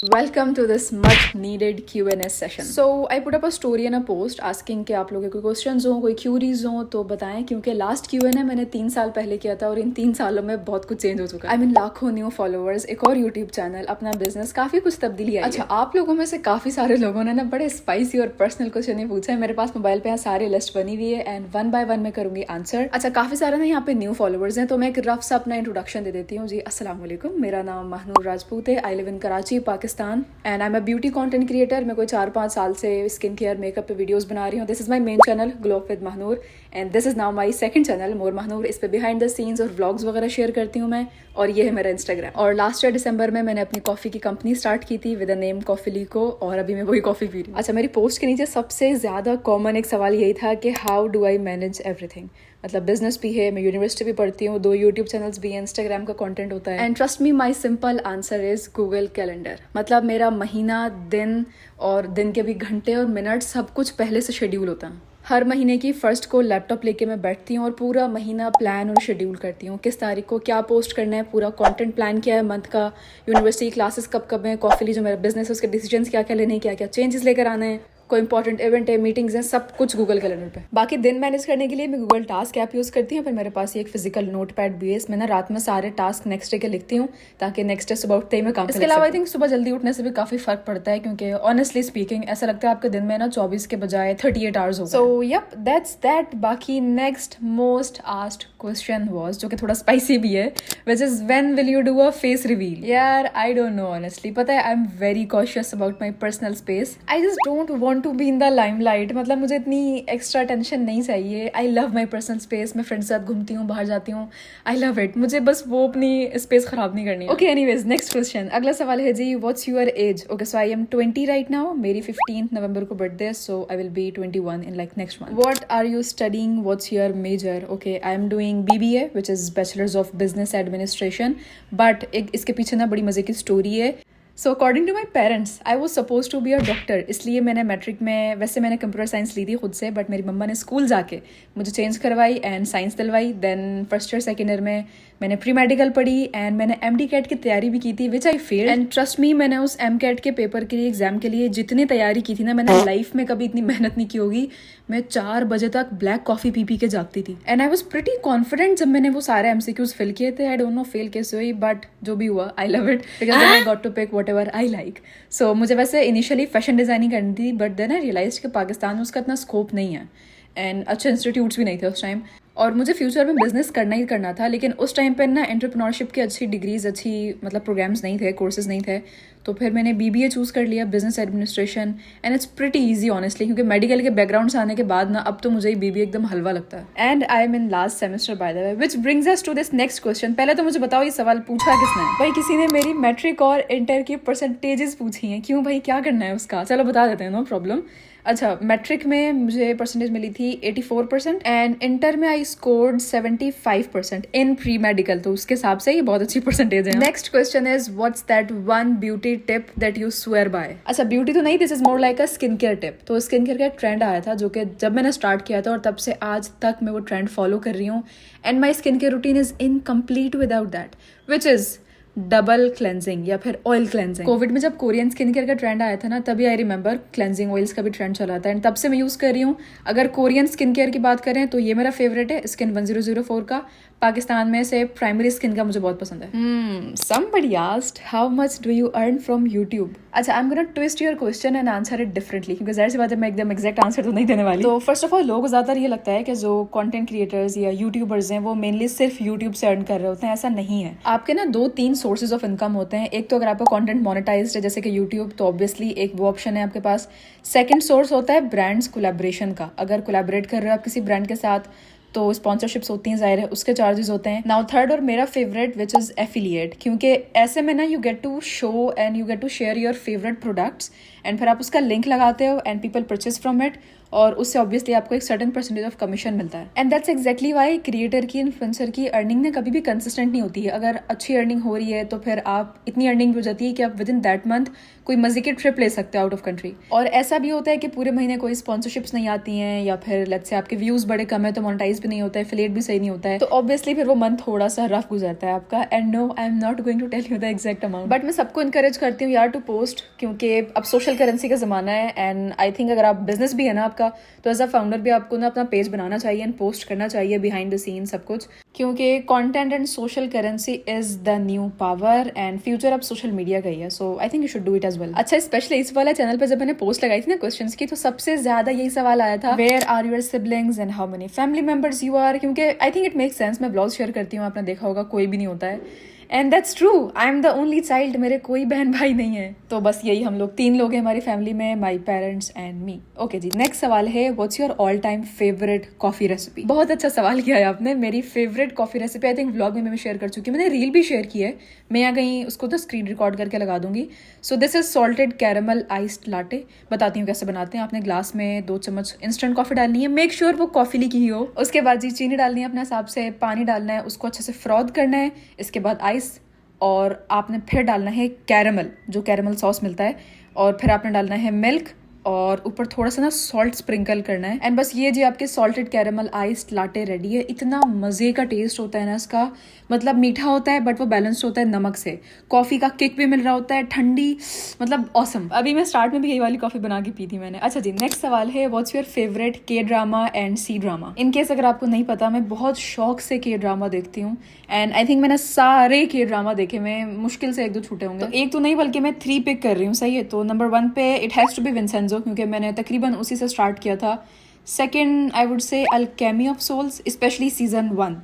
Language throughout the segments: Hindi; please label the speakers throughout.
Speaker 1: Welcome to this much needed Q&A session. So I put up a story and a post asking कि आप लोगों के कोई क्वेश्चंस हो, कोई क्यूरीज हो तो बताएं, क्योंकि लास्ट Q&A मैंने 3 साल पहले किया था और इन 3 सालों में बहुत कुछ चेंज हो चुका है। I mean लाखों न्यू फॉलोअर्स, एक और यूट्यूब चैनल, अपना बिजनेस, काफी कुछ तब्दीली आई। अच्छा, आप लोगों में से काफी सारे लोगों ने ना बड़े स्पाइसी और पर्सनल क्वेश्चन पूछा है। मेरे पास मोबाइल पे यहाँ सारी लिस्ट बनी हुई है एंड वन बाय वन मैं करूंगी आंसर। अच्छा, काफी सारे ना यहाँ पे न्यू फॉलोअर्स हैं, तो मैं एक रफ सा अपना इंट्रोडक्शन दे देती हूँ। जी अस्सलाम वालेकुम, मेरा नाम महनूर राजपूत है। I live in Karachi, Pakistan and मैं ब्यूटी कंटेंट क्रिएटर। मैं कोई 4-5 साल से स्किन केयर मेकअप पे वीडियोस बना रही हूँ। This is my main channel glow up with Mahnoor and this is now my second channel more Mahnoor. इस पे बिहाइंड द सीन्स और व्लॉग्स वगैरह शेयर करती हूँ मैं, और ये है मेरा इंस्टाग्राम। और लास्ट ईयर दिसंबर में मैंने अपनी कॉफी की कंपनी स्टार्ट की थी विद द नेम कॉफीलिको, और अभी मैं वही कॉफी पी रही हूँ। अच्छा, मेरी पोस्ट के नीचे सबसे ज्यादा कॉमन एक सवाल यही था कि how do I manage everything. मतलब बिजनेस भी है, मैं यूनिवर्सिटी भी पढ़ती हूँ, 2 यूट्यूब चैनल्स भी हैं, इंस्टाग्राम का कंटेंट होता है। And trust me, my simple answer is Google calendar. मतलब मेरा महीना, दिन और दिन के भी घंटे और मिनट सब कुछ पहले से शेड्यूल होता है। हर महीने की फर्स्ट को लैपटॉप लेके मैं बैठती हूँ और पूरा महीना प्लान और शेड्यूल करती हूँ। किस तारीख को क्या पोस्ट करना है, पूरा कंटेंट प्लान किया है मंथ का, यूनिवर्सिटी क्लासेस कब कब है, कॉफीली जो मेरा बिजनेस है उसके डिसीजंस क्या क्या लेने हैं, क्या क्या चेंजेस लेकर आने हैं, कोई इंपॉर्टेंट इवेंट है, मीटिंग्स हैं, सब कुछ गूगल कैलेंडर पे। बाकी दिन मैनेज करने के लिए मैं गूगल टास्क ऐप यूज करती हूँ, फिर मेरे पास ये एक फिजिकल नोट पैड भी है। इसमें ना रात में सारे टास्क नेक्स्ट डे के लिखती हूँ ताकि नेक्स्ट डे सुबह उठते ही मैं काम। इसके अलावा आई थिंक सुबह जल्दी उठने से भी काफी फर्क पड़ता है, क्योंकि ऑनेस्टली स्पीकिंग ऐसा लगता है आपके दिन में ना 24 के बजाय 38 आवर्स हो। So yup, that's that. बाकी next most asked question was, जो कि थोड़ा स्पाइसी भी है, which is when will you do a face reveal. यार आई डोंट नो ऑनेस्टली, पता है I am very cautious about my personal space. I just don't want to be in the light. मतलब मुझे इतनी एक्स्ट्रा टेंशन नहीं चाहिए। I love my personal space. मैं फ्रेंड्स के साथ घूमती हूँ, बाहर जाती हूँ, आई लव इट। मुझे बस वो अपनी स्पेस खराब नहीं करनी है। Okay, anyways next question. अगला सवाल है जी, what's your age. Okay, so I am 20 right now. मेरी 15 नवंबर को birthday, so I will be 21 in like next month. What are you studying, what's your major. Okay, I am doing BBA which is bachelors of business administration, but इसके पीछे ना बड़ी मजे की स्टोरी है। So according to my parents I was suppose to be a doctor, इसलिए मैंने मैट्रिक में, वैसे मैंने कंप्यूटर साइंस ली थी खुद से, बट मेरी मम्मा ने स्कूल जाके मुझे चेंज करवाई एंड साइंस दिलवाई। Then first year second year में मैंने प्री मेडिकल पढ़ी एंड मैंने MD कैट की तैयारी भी की थी which I failed. And trust me, मैंने उस MCAT के पेपर के लिए, एग्जाम के लिए जितनी तैयारी की थी ना, मैंने लाइफ में कभी इतनी मेहनत नहीं की होगी। मैं 4 बजे तक ब्लैक कॉफी पी के जागती थी and I was pretty confident जब मैंने वो सारे MCQs फिल किए थे। आई डोंट नो फेल कैसे हुई, बट जो भी हुआ I love it because I got to pick whatever I like. So मुझे वैसे इनिशियली फैशन डिजाइनिंग करनी थी, बट देन आई रियलाइज कि पाकिस्तान में उसका इतना स्कोप नहीं है एंड अच्छे इंस्टीट्यूट्स भी नहीं थे उस टाइम, और मुझे फ्यूचर में बिजनेस करना ही करना था। लेकिन उस टाइम पर ना एंटरप्रेन्योरशिप की अच्छी डिग्रीज, अच्छी मतलब प्रोग्राम्स नहीं थे, कोर्सेज नहीं थे, तो फिर मैंने BBA चूज कर लिया, business administration, and it's pretty easy honestly, क्योंकि मेडिकल के बैकग्राउंड से आने के बाद ना अब तो मुझे BBA एकदम हलवा लगता है। And I am in last semester by the way, which brings us to this next question. पहले तो मुझे बताओ ये सवाल पूछा किसने। भाई किसी ने मेरी मैट्रिक और इंटर की परसेंटेजेस पूछी हैं। क्यों भाई, क्या करना है उसका, चलो बता देते हैं, नो प्रॉब्लम। अच्छा, मैट्रिक में मुझे परसेंटेज मिली थी 84% एंड इंटर में I scored 75% in pre medical, तो उसके हिसाब से ये बहुत अच्छी परसेंटेज है। Next question is what's that one beauty tip that you swear by. अच्छा, ब्यूटी तो नहीं, this is more like a skin care tip. तो स्किन केयर का एक ट्रेंड आया था जो कि जब मैंने स्टार्ट किया था और तब से आज तक मैं वो ट्रेंड फॉलो कर रही हूँ and my skin care routine is incomplete without that, which is double cleansing या फिर ऑयल क्लेंजिंग। कोविड में जब कोरियन स्किन केयर का ट्रेंड आया था ना, तभी आई रिमेंबर क्लेंजिंग ऑयल्स का भी ट्रेंड चला था एंड तब से मैं यूज कर रही हूँ। अगर कोरियन स्किन केयर की बात करें तो ये मेरा फेवरेट है, स्किन 1004 का। पाकिस्तान में से प्राइमरी स्किन का मुझे बहुत पसंद है। Somebody asked how much do you earn from YouTube? अच्छा, I'm gonna twist your question and answer it differently, क्योंकि जाहिर सी बात है मैं एकदम एग्जैक्ट आंसर तो नहीं देने वाली। तो फर्स्ट ऑफ ऑल, लोगों को ज्यादातर ये लगता है कि जो कंटेंट क्रिएटर्स या यूट्यूबर्स हैं वो मेनली सिर्फ यूट्यूब से अर्न कर रहे होते हैं। ऐसा नहीं है। आपके ना 2-3 सोर्सेज ऑफ इनकम होते हैं। एक तो अगर आपका कंटेंट मोनेटाइज्ड है जैसे कि यूट्यूब, तो ऑब्वियसली एक वो ऑप्शन है आपके पास। सेकंड सोर्स होता है ब्रांड्स कोलैबोरेशन का। अगर कोलैबोरेट कर रहे हो आप किसी ब्रांड के साथ तो स्पॉन्सरशिप्स होती हैं, जाहिर है उसके चार्जेस होते हैं। नाउ थर्ड और मेरा फेवरेट विच इज एफिलिएट, क्योंकि ऐसे में ना you get to show and you get to share your favourite products and फिर आप उसका लिंक लगाते हो and people purchase from it, और उससे ऑब्वियसली आपको एक सर्टेन परसेंटेज ऑफ कमीशन मिलता है। And that's exactly why creator की, इन्फ्लुएंसर की अर्निंग ना कभी भी कंसिस्टेंट नहीं होती है। अगर अच्छी अर्निंग हो रही है तो फिर आप इतनी अर्निंग हो जाती है कि आप विद इन दैट मंथ कोई मजे की ट्रिप ले सकते हो आउट ऑफ कंट्री। और ऐसा भी होता है कि पूरे महीने कोई स्पॉन्सरशिप्स नहीं आती हैं, या फिर लेट्स से आपके व्यूज बड़े कम है तो मोनेटाइज भी नहीं होता है, एफिलिएट भी सही नहीं होता है, तो ऑब्वियसली फिर वो मंथ थोड़ा सा रफ गुजरता है आपका। And no, I am not going to tell you the exact amount, but मैं सबको इंकरेज करती हूँ यार टू पोस्ट, क्योंकि अब सोशल करेंसी का जमाना है। एंड आई थिंक अगर आप बिजनेस भी है ना आपका, तो एज अ फाउंडर भी आपको ना अपना पेज बनाना चाहिए एंड पोस्ट करना चाहिए बिहाइंड द सीन सब कुछ, क्योंकि content and social currency is the new power and future अब सोशल मीडिया का ही है। So I think you should do it as well. अच्छा, स्पेशली इस वाला चैनल पे जब मैंने पोस्ट लगाई थी ना क्वेश्चंस की, तो सबसे ज्यादा यही सवाल आया था, where are your siblings and how many family members you are, क्योंकि I think it make sense. मैं ब्लॉग शेयर करती हूँ, आपने देखा होगा कोई भी नहीं होता है, and that's true, I am the only child, मेरे कोई बहन भाई नहीं है। तो बस यही हम लोग 3 लोग हैं हमारी फैमिली में, my parents and me. Okay जी, नेक्स्ट सवाल है, what's your all time favourite coffee recipe. बहुत अच्छा सवाल किया है आपने। मेरी favourite coffee recipe I think vlog में मैं शेयर कर चुकी हूँ, मैंने रील भी शेयर की है, मैं यहाँ कहीं उसको तो स्क्रीन रिकॉर्ड करके लगा दूंगी। सो this is salted caramel iced latte. बताती हूँ कैसे बनाते हैं। आपने ग्लास में 2 चम्मच इंस्टेंट कॉफी डालनी है, मेक श्योर वो कॉफी की ही हो। उसके बाद जी चीनी डालनी है अपने हिसाब से, पानी डालना है, उसको अच्छे से फ्रॉथ करना है। इसके बाद आइस, और आपने फिर डालना है कैरेमल, जो कैरेमल सॉस मिलता है, और फिर आपने डालना है मिल्क, और ऊपर थोड़ा सा ना सॉल्ट स्प्रिंकल करना है। एंड बस ये जी आपके salted caramel iced latte ready है। इतना मजे का टेस्ट होता है ना इसका, मतलब मीठा होता है बट वो बैलेंस्ड होता है नमक से, कॉफी का किक भी मिल रहा होता है, ठंडी, मतलब ऑसम। अभी मैं स्टार्ट में भी यही वाली कॉफी बना के पी थी मैंने। अच्छा जी, नेक्स्ट सवाल है, what's your favourite K drama and C drama. In case अगर आपको नहीं पता, मैं बहुत शौक से के ड्रामा देखती हूँ, एंड आई थिंक मैंने सारे के ड्रामा देखे, मैं मुश्किल से 1-2 छूटे होंगे, तो एक तो नहीं बल्कि मैं 3 पिक कर रही हूँ, सही है। तो नंबर 1 पे it has to be Vincenzo, क्योंकि मैंने तकरीबन उसी से स्टार्ट किया था। Second I would say Alchemy of Souls, specially season 1,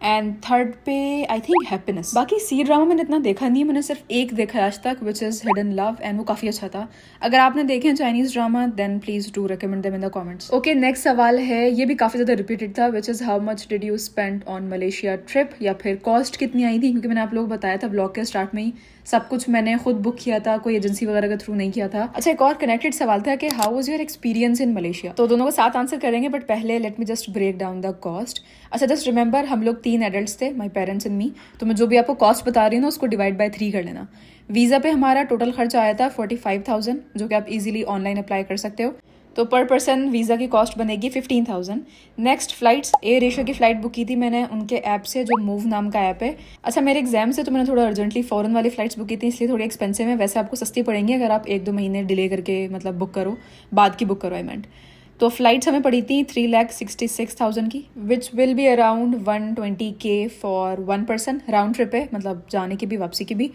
Speaker 1: and third पे आई थिंक हैप्पीनेस। बाकी सी ड्रामा मैंने इतना देखा नहीं है, मैंने सिर्फ एक देखा है आज तक, which is hidden love, and वो काफी अच्छा था। अगर आपने देखे हैं Chinese drama, then please do recommend them in the comments. Okay, next सवाल है, ये भी काफी ज्यादा रिपीटेड था, which is how much did you spend on Malaysia trip, या फिर कॉस्ट कितनी आई थी, क्योंकि मैंने आप लोग बताया था ब्लॉग के स्टार्ट में ही, सब कुछ मैंने खुद बुक किया था, कोई एजेंसी वगैरह के थ्रू नहीं किया था। अच्छा, एक और कनेक्टेड सवाल था कि how was your experience in Malaysia. तो दोनों को साथ आंसर करेंगे, बट पहले let me just break down the cost. अच्छा, जस्ट रिमेंबर हम लोग 3 एडल्ट्स थे, माई पेरेंट्स एंड मी, तो मैं जो भी आपको कॉस्ट बता रही हूँ ना उसको डिवाइड बाय 3 कर लेना। वीज़ा पे हमारा टोटल खर्चा आया था 45,000, जो कि आप इजीली ऑनलाइन अप्लाई कर सकते हो, तो पर पर्सन वीज़ा की कॉस्ट बनेगी 15,000। नेक्स्ट फ्लाइट्स, एयर एशिया की फ़्लाइट बुक की थी मैंने उनके ऐप से, जो मूव नाम का ऐप है। अच्छा, मेरे एग्जाम से तो मैंने थोड़ा अर्जेंटली फ़ॉरन वाली फ़्लाइट्स बुक की थी, इसलिए थोड़ी एक्सपेंसिव है। वैसे आपको सस्ती पड़ेंगी अगर आप 1-2 महीने डिले करके मतलब बुक करो, बाद की बुक करो आई मेंट। तो फ्लाइट्स हमें पड़ी थी 3,66,000 की, which will be around 120K for 1 person, round trip है, मतलब जाने की भी वापसी की भी।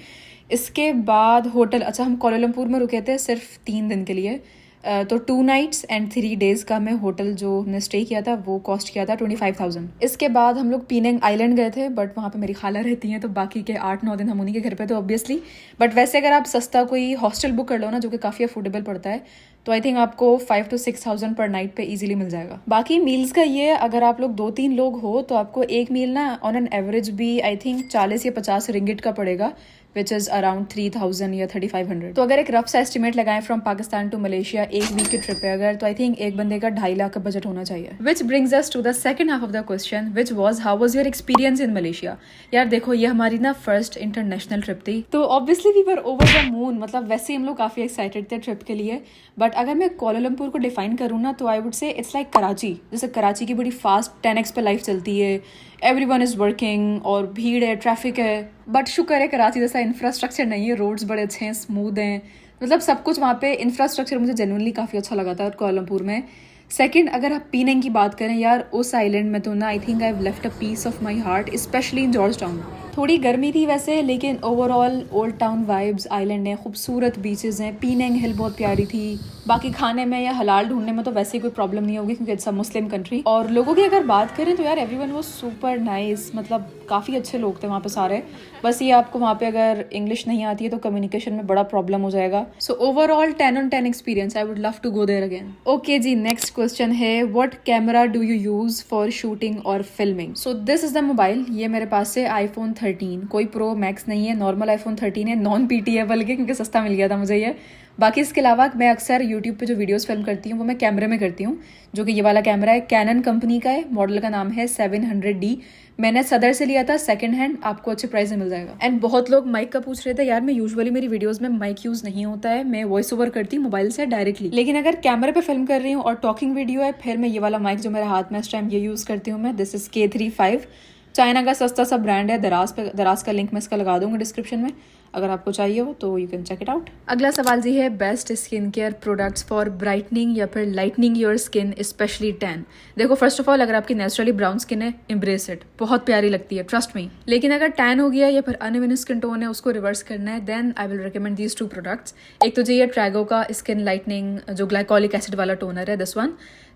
Speaker 1: इसके बाद होटल, अच्छा हम कोलालमपुर में रुके थे सिर्फ 3 दिन के लिए, तो 2 नाइट्स एंड 3 डेज़ का मैं होटल जो हमने स्टे किया था वो कॉस्ट किया था 25,000। इसके बाद हम लोग पीनेंग आइलैंड गए थे, बट वहाँ पे मेरी खाला रहती हैं, तो बाकी के 8-9 दिन हम उन्हीं के घर पे थे ऑब्वियसली। बट वैसे अगर आप सस्ता कोई हॉस्टल बुक कर लो ना, जो कि काफ़ी अफोर्डेबल पड़ता है, तो आई थिंक आपको 5 to 6,000 पर नाइट पे इजीली मिल जाएगा। बाकी मील्स का ये, अगर आप लोग 2-3 लोग हो तो आपको एक मील ना ऑन एन एवरेज भी आई थिंक 40 या 50 रिंगिट का पड़ेगा, विच इज़ अराउंड 3,000 या 3,500। तो अगर एक रफ सा एस्टिमेट लगाएं फ्रॉम पाकिस्तान टू मलेशिया, एक वीक की ट्रिप है अगर, तो आई थिंक एक बंदे का 2.5 लाख का बजट होना चाहिए। Which brings us to the second half of the question, which was how was your experience in Malaysia. यार देखो, ये हमारी ना फर्स्ट इंटरनेशनल ट्रिप थी, तो obviously we were over the moon, मतलब वैसे ही हम लोग काफ़ी एक्साइटेड थे ट्रिप के लिए। बट अगर मैं कोलालमपुर को डिफाइन करूँ ना, तो आई वुड से इट्स लाइक कराची। जैसे कराची की बड़ी फास्ट 10x पे लाइफ चलती है, एवरीवन इज़ वर्किंग और भीड़ है, ट्रैफिक है, बट शुक्र है कराची जैसा इंफ्रास्ट्रक्चर नहीं है, रोड्स बड़े अच्छे हैं, स्मूथ हैं, मतलब सब कुछ वहाँ पे इंफ्रास्ट्रक्चर मुझे जेन्युइनली काफ़ी अच्छा लगा था कोलालमपुर में। सेकंड, अगर आप पीनेंग की बात करें यार, उस आइलैंड में तो ना I think I have left a piece of my heart, specially in George Town. थोड़ी गर्मी थी वैसे, लेकिन overall old town vibes, island है, खूबसूरत बीचेस हैं, पीनेंग हिल बहुत प्यारी थी। बाकी खाने में या हलाल ढूंढने में तो वैसे ही कोई प्रॉब्लम नहीं होगी, क्योंकि इट्स अ मुस्लिम कंट्री। और लोगों की अगर बात करें तो यार एवरीवन वाज सुपर नाइस, मतलब काफ़ी अच्छे लोग थे वहाँ पे सारे। बस ये आपको वहाँ पे अगर इंग्लिश नहीं आती है तो कम्युनिकेशन में बड़ा प्रॉब्लम हो जाएगा। So overall 10 on 10 experience, I would love to go there again. Okay जी, नेक्स्ट क्वेश्चन है, what camera do you use for shooting और filming. So this is the mobile, ये मेरे पास है iPhone 13, कोई प्रो मैक्स नहीं है, नॉर्मल iPhone 13 है, नॉन PT है बल्कि, क्योंकि सस्ता मिल गया था मुझे ये। बाकी इसके अलावा मैं अक्सर यूट्यूब पे जो वीडियोस फिल्म करती हूँ वो मैं कैमरे में करती हूँ, जो कि ये वाला कैमरा है, कैनन कंपनी का है, मॉडल का नाम है 700D। मैंने सदर से लिया था सेकंड हैंड, आपको अच्छे प्राइस में मिल जाएगा। एंड बहुत लोग माइक का पूछ रहे थे, यार मैं यूजुअली मेरी वीडियोस में माइक यूज नहीं होता है, मैं वॉइस ओवर करती हूँ मोबाइल से डायरेक्टली, लेकिन अगर कैमरे पे फिल्म कर रही हूँ और टॉकिंग वीडियो है, फिर मैं ये वाला माइक जो मेरे हाथ में इस टाइम ये यूज करती हूँ मैं। दिस इज K35, चाइना का सस्ता सा ब्रांड है, दराज का लिंक मैं इसका लगा दूंगा डिस्क्रिप्शन में, अगर आपको चाहिए हो तो you can check it out. अगला सवाल जी है, best skin care products for brightening या फिर lightning your skin specially tan. देखो फर्स्ट ऑफ ऑल, अगर आपकी नेचुरली ब्राउन स्किन है, एम्ब्रेस इट, बहुत प्यारी लगती है, ट्रस्ट मी। लेकिन अगर टैन हो गया या फिर अनइवन स्किन टोन है, उसको रिवर्स करना है, then I will recommend these 2 products. एक तो जी ये ट्रैगो का स्किन लाइटनिंग जो ग्लाइकोलिक एसिड वाला टोनर है, दिस वन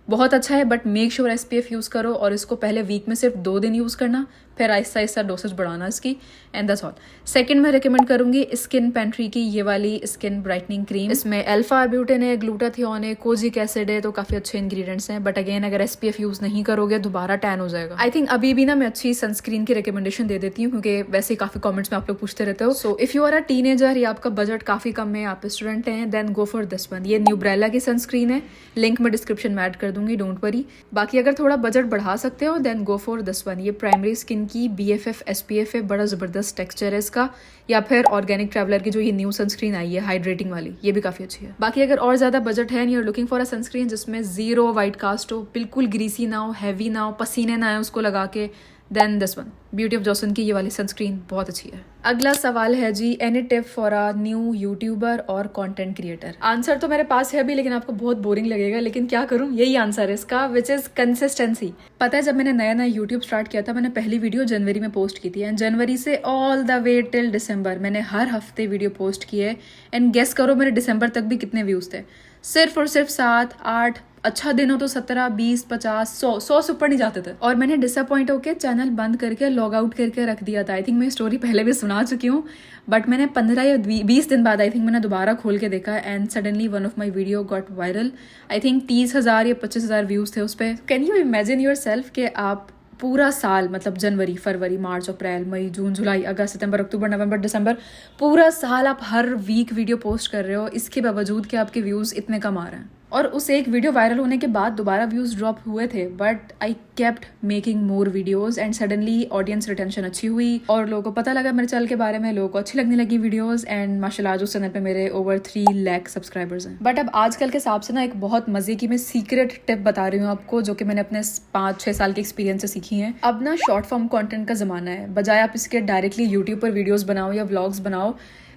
Speaker 1: बहुत अच्छा है, but make sure SPF use करो, और इसको पहले वीक में सिर्फ 2 दिन यूज़ करना, फिर आहिस्ता आहिस्ता डोसेज बढ़ाना इसकी, एंड दैट्स ऑल। सेकंड मैं रिकमेंड करूंगी स्किन पेंट्री की ये वाली स्किन ब्राइटनिंग क्रीम। इसमें अल्फा ब्यूटेन है, ग्लूटाथियोन है, कोजिक एसिड है, तो काफी अच्छे इंग्रेडिएंट्स हैं, बट अगेन अगर SPF यूज नहीं करोगे दोबारा टैन हो जाएगा। आई थिंक अभी भी ना मैं अच्छी सनस्क्रीन की रिकमेंडेशन दे देती हूँ, क्योंकि वैसे ही काफी कॉमेंट्स में आप लोग पूछते रहते हो। So if you are a teenager या आपका बजट काफी कम है, आप स्टूडेंट हैं, then go for this one. ये न्यूब्रेला की सनस्क्रीन है, लिंक मैं डिस्क्रिप्शन में ऐड कर दूंगी, डोंट वरी। बाकी अगर थोड़ा बजट बढ़ा सकते हो then go for this one. ये प्राइमरी स्किन की BFF SPF है, बड़ा जबरदस्त टेक्सचर है इसका। या फिर ऑर्गेनिक ट्रैवलर की जो ये न्यू सनस्क्रीन आई है हाइड्रेटिंग वाली, ये भी काफी अच्छी है। बाकी अगर और ज्यादा बजट है, you are looking for a sunscreen जिसमें 0 वाइट कास्ट हो, बिल्कुल ग्रीसी ना हो, हैवी ना हो, पसीने ना आए उसको लगा के, then this one, beauty of Joseon की ये वाली सनस्क्रीन बहुत अच्छी है। अगला सवाल है जी, any tip for a new YouTuber और कंटेंट क्रिएटर। आंसर तो मेरे पास है भी, लेकिन आपको बहुत बोरिंग लगेगा, लेकिन क्या करूं, यही आंसर है इसका, विच इज कंसिस्टेंसी। पता है जब मैंने नया यूट्यूब स्टार्ट किया था, मैंने पहली वीडियो जनवरी में पोस्ट की थी, एंड जनवरी से ऑल द वे टिल दिसंबर मैंने हर हफ्ते वीडियो पोस्ट की है, एंड गेस करो मेरे दिसंबर तक भी कितने व्यूज थे, सिर्फ और सिर्फ 7, 8, अच्छा दिन हो तो 17, 20, 50, 100 से ऊपर नहीं जाते थे। और मैंने डिसअपॉइंट होकर चैनल बंद करके लॉग आउट करके रख दिया था। आई थिंक मैं स्टोरी पहले भी सुना चुकी हूँ, बट मैंने 15 या 20 दिन बाद आई थिंक मैंने दोबारा खोल के देखा, and suddenly one of my video got viral. I think 30,000 या 25,000 व्यूज थे उस पर। Can you imagine your self कि आप पूरा साल, मतलब जनवरी, फरवरी, मार्च, अप्रैल, मई, जून, जुलाई, अगस्त, सितंबर, अक्टूबर, नवंबर, दिसंबर, पूरा साल आप हर वीक वीडियो पोस्ट कर रहे हो, इसके बावजूद कि आपके व्यूज़ इतने कम आ रहे हैं। और उस एक वीडियो वायरल होने के बाद दोबारा व्यूज़ ड्रॉप हुए थे, but I kept making more videos, and suddenly audience retention अच्छी हुई और लोगों को पता लगा मेरे चैनल के बारे में, लोगों को अच्छी लगने लगी वीडियोज़, एंड माशाल्लाह आज उस चैनल पे मेरे ओवर 3 लाख सब्सक्राइबर्स हैं। बट अब आजकल के हिसाब से ना एक बहुत मजे की मैं सीक्रेट टिप बता रही हूँ आपको, जो कि मैंने अपने 5-6 साल के एक्सपीरियंस से सीखी है। अब ना शॉर्ट फॉर्म कंटेंट का ज़माना है, बजाय आप इसके डायरेक्टली यूट्यूब पर वीडियोज़ बनाओ या व्लॉग्स बनाओ,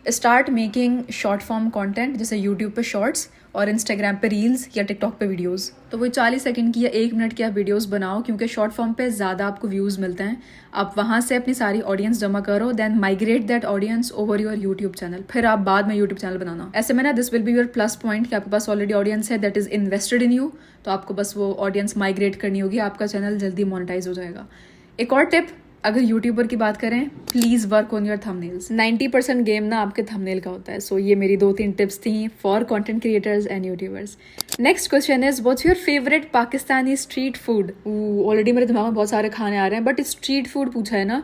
Speaker 1: start making short form content, जैसे यूट्यूब पे शॉर्ट्स और इंस्टाग्राम पे रील्स या टिकटॉक पे वीडियोस। तो वो 40 सेकंड की या 1 मिनट की आप वीडियोस बनाओ, क्योंकि शॉर्ट फॉर्म पे ज़्यादा आपको व्यूज़ मिलते हैं। आप वहाँ से अपनी सारी ऑडियंस जमा करो, then migrate that audience over your YouTube channel, फिर आप बाद में यूट्यूब चैनल बनाना। ऐसे में ना this will be your plus point कि आपके पास ऑलरेडी ऑडियंस है that is invested in you, तो आपको बस वो ऑडियंस माइग्रेट करनी होगी, आपका चैनल जल्दी मोनेटाइज हो जाएगा। एक और टिप, अगर यूट्यूबर की बात करें, please work on your thumbnails. 90% game ना आपके थंबनेल का होता है। सो ये मेरी 2-3 टिप्स थी for content creators and YouTubers. Next question is, what's your favourite Pakistani street food. Already मेरे दिमाग में बहुत सारे खाने आ रहे हैं, बट स्ट्रीट फूड पूछा है ना,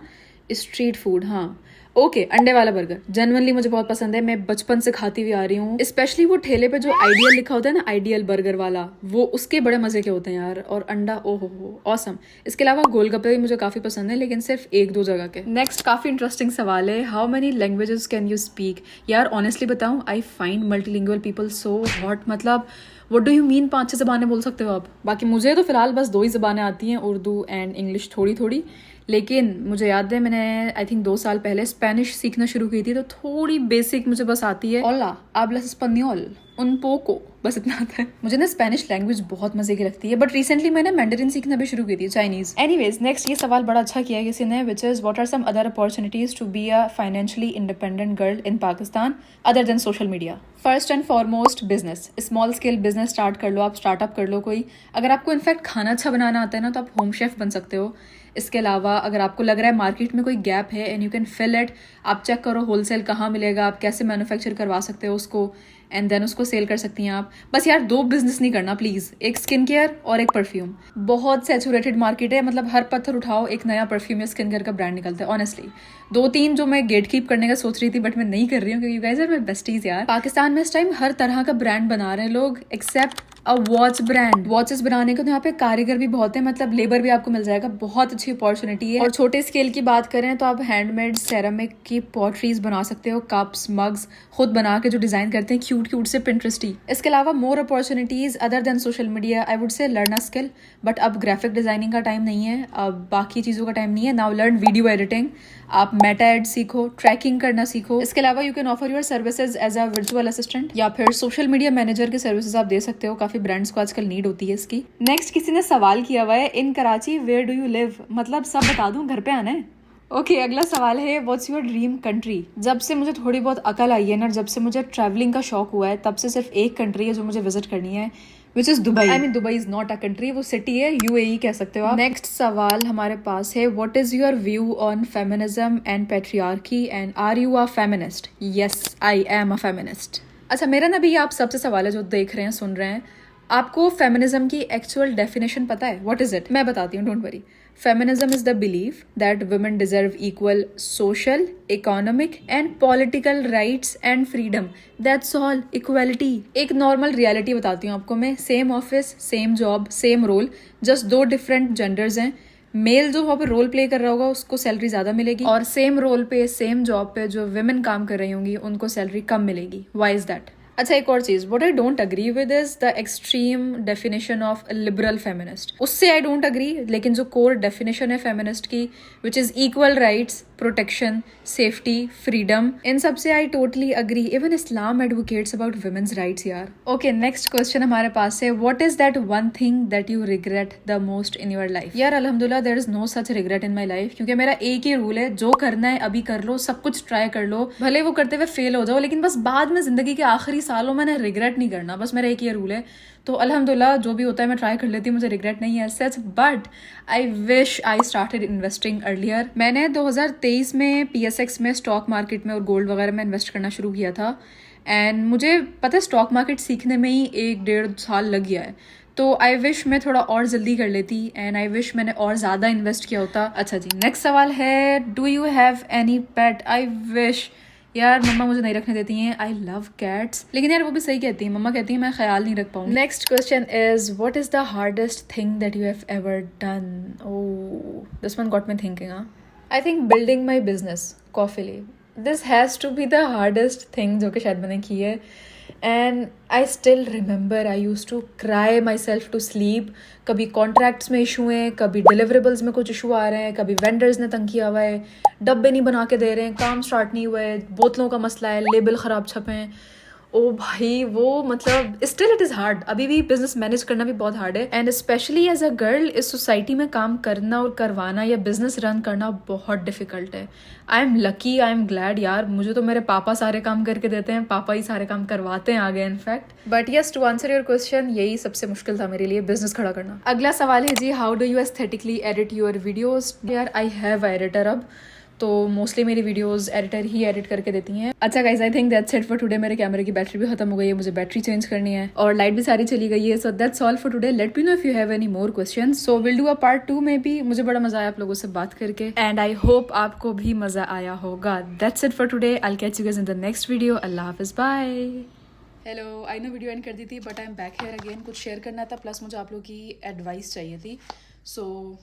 Speaker 1: स्ट्रीट फूड, हाँ ओके, अंडे वाला बर्गर जेन्युइनली मुझे बहुत पसंद है, मैं बचपन से खाती हुई आ रही हूँ। स्पेशली वो ठेले पे जो आइडियल लिखा होता है ना, आइडियल बर्गर वाला, वो उसके बड़े मजे के होते हैं यार। और अंडा, ओहो ऑसम। इसके अलावा गोलगप्पे भी मुझे काफी पसंद है, लेकिन सिर्फ 1-2 जगह के। नेक्स्ट काफी इंटरेस्टिंग सवाल है, how many languages can you speak. यार ऑनेस्टली बताऊं, I find multilingual people so hot. मतलब व्हाट डू यू मीन 5-6 ज़बानें बोल सकते हो आप। बाकी मुझे तो फिलहाल बस 2 ही ज़बानें आती हैं, उर्दू एंड इंग्लिश थोड़ी थोड़ी। लेकिन मुझे याद है मैंने आई थिंक 2 साल पहले स्पेनिश सीखना शुरू की थी, तो थोड़ी बेसिक मुझे बस आती है। ओला hablas español un poco, बस इतना आता है मुझे ना। स्पेनिश लैंग्वेज बहुत मजे की लगती है, बट रिसेंटली मैंने मैंडरिन सीखना भी शुरू की थी, चाइनीज। एनीवेज नेक्स्ट ये सवाल बड़ा अच्छा किया किसी ने, which is what are some other opportunities to be a financially independent girl in Pakistan other than social media. First and foremost business, small scale business start कर लो, आप स्टार्टअप कर लो कोई। अगर आपको इनफैक्ट खाना अच्छा बनाना आता है ना, तो आप होम शेफ बन सकते हो। इसके अलावा अगर आपको लग रहा है मार्केट में कोई गैप है and you can fill it, आप चेक करो होलसेल कहाँ मिलेगा, आप कैसे मैन्युफैक्चर करवा सकते हो उसको। एंड देन उसको सेल कर सकती हैं आप। बस यार 2 बिजनेस नहीं करना प्लीज़, एक स्किन केयर और एक परफ्यूम। बहुत सैचुरेटेड मार्केट है, मतलब हर पत्थर उठाओ एक नया परफ्यूम या स्किन केयर का ब्रांड निकलता है ऑनेस्टली। 2-3 जो मैं गेट कीप करने का सोच रही थी बट मैं नहीं कर रही हूँ क्योंकि you guys are my besties यार। पाकिस्तान में इस टाइम हर तरह का ब्रांड बना रहे हैं लोग except a watch brand. Watches बनाने को तो यहाँ पे कारीगर भी बहुत है, मतलब लेबर भी आपको मिल जाएगा, बहुत अच्छी अपॉर्चुनिटी है। और छोटे स्केल की बात करें तो आप हैंडमेड सेरामिक की पॉटरीज बना सकते हो, कप्स मग्स खुद बना के जो डिजाइन करते हैं क्यूट क्यूट से पिंटरेस्टी। इसके अलावा more opportunities other than social media, I would say learn a skill. But अब ग्राफिक डिजाइनिंग का टाइम नहीं है, अब बाकी चीजों का टाइम नहीं है। नाउ लर्न वीडियो एडिटिंग, आप मेटा एड सीखो, ट्रैकिंग करना सीखो। इसके अलावा you can offer your services as a virtual assistant या फिर सोशल मीडिया मैनेजर के सर्विसेज आप दे सकते हो, काफी ब्रांड्स को आजकल नीड होती है इसकी। नेक्स्ट किसी ने सवाल किया हुआ है, in Karachi where do you live, मतलब सब बता दूं, घर पे आना है। ओके, अगला सवाल है व्हाट्स योर ड्रीम कंट्री। जब से मुझे थोड़ी बहुत अकल आई है ना, जब से मुझे ट्रैवलिंग का शौक हुआ है, तब से सिर्फ एक कंट्री है जो मुझे विजिट करनी है, which is Dubai. I mean Dubai is not a country, वो सिटी है, UAE कह सकते हो आप। नेक्स्ट सवाल हमारे पास है what is your view on feminism and patriarchy and are you a feminist. Yes, I am a feminist. अच्छा, मेरा ना भी आप सबसे सवाल है जो देख रहे हैं सुन रहे हैं, आपको फेमिनिज्म की एक्चुअल डेफिनेशन पता है? What is it? मैं बताती हूँ, don't worry. Feminism is the belief that women deserve equal social, economic and political rights and freedom. That's all. Equality. एक नॉर्मल रियलिटी बताती हूँ आपको मैं, same office, same job, same role, just 2 different genders हैं। मेल जो वहाँ पे रोल प्ले कर रहा होगा उसको सैलरी ज़्यादा मिलेगी, और सेम रोल पे सेम जॉब पे जो विमेन काम कर रही होंगी उनको सैलरी कम मिलेगी। Why is that? अच्छा, एक और चीज, what I don't agree with is the extreme definition of liberal feminist. उससे आई डोंट अग्री, लेकिन जो कोर डेफिनेशन है फेमिनिस्ट की, which is equal rights, protection, safety, freedom, इन सब से I totally agree. Even Islam advocates about women's rights यार। ओके, नेक्स्ट क्वेश्चन हमारे पास है what is that one thing that you regret the most in your life. यार अल्हम्दुलिल्लाह there is no such regret in my life, क्योंकि मेरा एक ही रूल है, जो करना है अभी कर लो, सब कुछ ट्राई कर लो, भले वो करते हुए फेल हो जाओ, लेकिन बस बाद में जिंदगी के आखिरी सालों में रिग्रेट नहीं करना, बस मेरा एक ही रूल है। तो अल्हम्दुलिल्लाह जो भी होता है मैं ट्राई कर लेती हूँ, मुझे रिग्रेट नहीं है such. But I wish I started investing earlier. मैंने 2023 में PSX में स्टॉक मार्केट में और गोल्ड वगैरह में इन्वेस्ट करना शुरू किया था, एंड मुझे पता है स्टॉक मार्केट सीखने में ही 1-1.5 साल लग गया है। तो आई विश मैं थोड़ा और जल्दी कर लेती, एंड आई विश मैंने और ज़्यादा इन्वेस्ट किया होता। अच्छा जी, नेक्स्ट सवाल है do you have any pet. I wish, यार मम्मा मुझे नहीं रखने देती हैं, आई लव कैट्स, लेकिन यार वो भी सही कहती हैं, मम्मा कहती हैं मैं ख्याल नहीं रख पाऊँ। Next question is what is the hardest thing that you have ever done. Oh, this one got me thinking. I think building my business कॉफीली, this has to be the hardest thing जो कि शायद मैंने की है। And I still remember I use to cry my self to sleep. कभी कॉन्ट्रैक्ट्स में इशू हैं, कभी डिलीवरेबल्स में कुछ इशू आ रहे हैं, कभी वेंडर्स ने तंग किया हुआ है, डब्बे नहीं बना के दे रहे हैं, काम स्टार्ट नहीं हुआ है, बोतलों का मसला है, लेबल ख़राब छपे हैं। ओ भाई, वो मतलब स्टिल इट इज़ हार्ड, अभी भी बिजनेस मैनेज करना भी बहुत हार्ड है। And specially as a girl इस सोसाइटी में काम करना और करवाना या बिजनेस रन करना बहुत डिफिकल्ट है। I am lucky, I am glad यार, मुझे तो मेरे पापा सारे काम करके देते हैं, पापा ही सारे काम करवाते हैं आगे in fact. But yes, to answer your question, यही सबसे मुश्किल था मेरे लिए, बिजनेस खड़ा करना। अगला सवाल है जी, how do you aesthetically edit your videos. यार आई हैव एडिटर अब, तो मोस्टली मेरी वीडियोस एडिटर ही एडिट करके देती हैं। अच्छा guys, I think that's it for today. मेरे कैमरे की बैटरी भी खत्म हो गई है, मुझे बैटरी चेंज करनी है, और लाइट भी सारी चली गई है। So that's all for today. Let me know if you have any more questions, so will do a part 2 में भी। मुझे बड़ा मजा आया आप लोगों से बात करके, एंड आई होप आपको भी मजा आया होगा। That's it for today, I will catch you guys in the next video. अल्लाह हाफिज, bye. Hello, I know video end कर दी थी, but I am back here again. कुछ शेयर करना था, प्लस मुझे आप लोग की एडवाइस चाहिए थी। So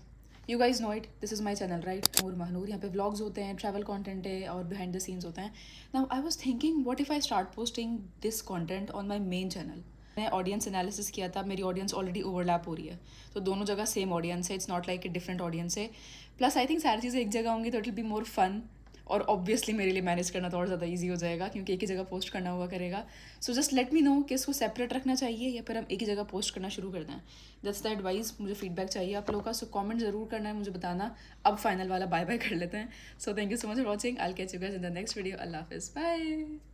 Speaker 1: you guys know it, this is my channel right, Noor Mahnoor. यहाँ पे व्लॉग्स होते हैं, ट्रैवल कंटेंट है, और बिहाइंड द सीन्स होते हैं। Now I was thinking what if I start posting this content on my main channel. मैंने ऑडियंस एनालिसिस किया था, मेरी ऑडियंस ऑलरेडी ओवरलैप हो रही है, तो दोनों जगह सेम ऑडियंस है, it's not like a different audience है। प्लस आई थिंक सारी चीज़ें एक जगह होंगी तो it will be more fun, और ऑब्वियसली मेरे लिए मैनेज करना तो और ज़्यादा ईजी हो जाएगा, क्योंकि एक ही जगह पोस्ट करना हुआ करेगा। So just let me know कि इसको सेपरेट रखना चाहिए या फिर हम एक ही जगह पोस्ट करना शुरू कर दें। That's the advice. मुझे फीडबैक चाहिए आप लोगों का, सो कमेंट ज़रूर करना है, मुझे बताना। अब फाइनल वाला बाय बाय कर लेते हैं। So thank you so much for watching, I will catch you guys in the next video. अल्लाह हाफिज़, बाय।